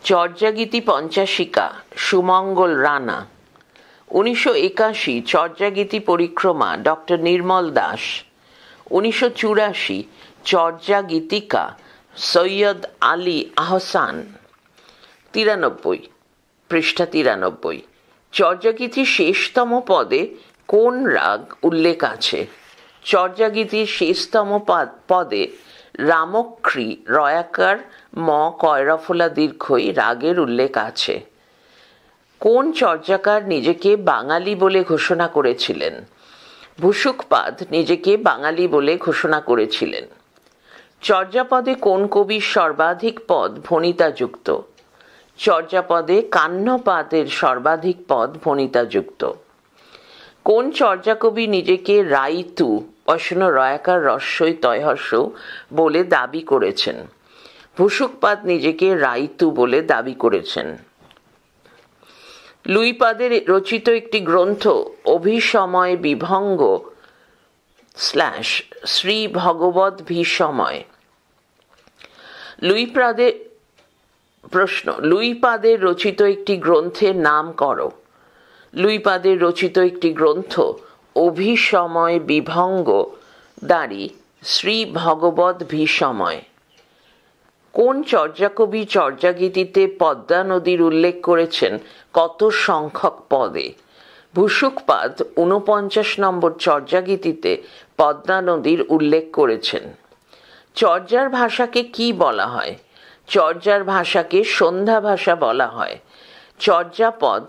চর্যাগীতি পঞ্চাশিকা, সুমঙ্গল রানা। 1981, চর্যাগীতি পরিক্রমা, ডক্টর নির্মল দাস। 1984, চর্যাগীতিকা, সৈয়দ আলী আহসান। 93, পৃষ্ঠা 93, চর্যাগীতির শেষতম পদে কোন রাগ উল্লেখ আছে? চর্যাগীতির শেষতম পদে রামক্রী রয়াকার ম কয়রাফলা দীর্ঘই রাগের উল্লেখ আছে। কোন চর্যাকার নিজেকে বাঙালি বলে ঘোষণা করেছিলেন? ভূসুকপাদ নিজেকে বাঙালি বলে ঘোষণা করেছিলেন। চর্যাপদে কোন কবির সর্বাধিক পদ ভণিতাযুক্ত? চর্যাপদে কান্নপাদের সর্বাধিক পদ ভণিতাযুক্ত। কোন চর্যাকবি নিজেকে রাইতু অশ্ন রয়াকার রস্যই তয়হস্য বলে দাবি করেছেন? ভূসুকপাদ নিজেকে রাইতু বলে দাবি করেছেন। লুইপাদের রচিত একটি গ্রন্থ অভিসময় বিভঙ্গ / শ্রী ভগবদ ভিসময়। প্রশ্ন, লুইপাদের রচিত একটি গ্রন্থের নাম করো। লুইপাদের রচিত একটি গ্রন্থ অভিসময় বিভঙ্গ শ্রী ভগবদ ভিসময়। কোন চর্যাকবি চর্যাগীতিতে পদ্মা নদীর উল্লেখ করেছেন কত সংখ্যক পদে? ভূসুকপাদ 49 নম্বর চর্যাগীতিতে পদ্মা নদীর উল্লেখ করেছেন। চর্যার ভাষাকে কি বলা হয়? চর্যার ভাষাকে সন্ধ্যা ভাষা বলা হয়। চর্যাপদ,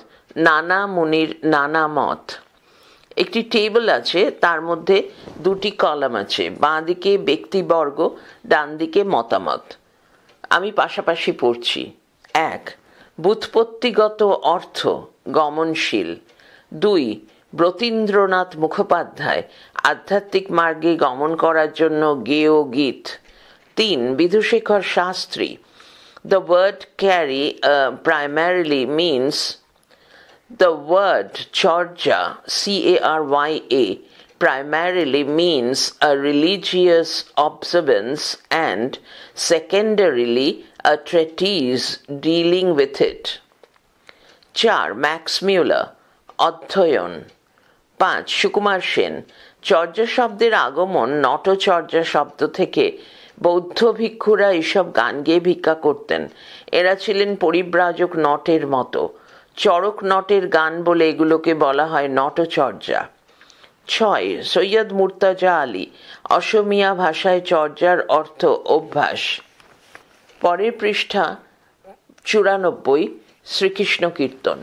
নানা মুনির নানা মত। একটি টেবিল আছে, তার মধ্যে 2টি কলাম আছে। বাঁ দিকে ব্যক্তিবর্গ, ডান দিকে মতামত। আমি পাশাপাশি পড়ছি। 1, ব্যুৎপত্তিগত অর্থ গমনশীল। 2, ব্রতীন্দ্রনাথ মুখোপাধ্যায় আধ্যাত্মিক মার্গে গমন করার জন্য গেয় গীত। 3, Bidhushekhar Shastri. The word carry primarily means the word Chorja, C-A-R-Y-A, primarily means a religious observance and secondarily a treatise dealing with it. 4, Max Muller, অধ্যয়ন। 5, সুকুমার সেন। চর্যা শব্দের আগমন নটচর্যা শব্দ থেকে। বৌদ্ধ ভিক্ষুরা এসব গান গেয়ে ভিক্ষা করতেন। এরা ছিলেন পরিব্রাজক নটের মতো। চড়ক নটের গান বলে এগুলোকে বলা হয় নটচর্যা। 6 সৈয়দ মুর্তজা আলী, অসমীয়া ভাষায় চর্যার অর্থ অভ্যাস। পরের পৃষ্ঠা 94, শ্রীকৃষ্ণ কীর্তন।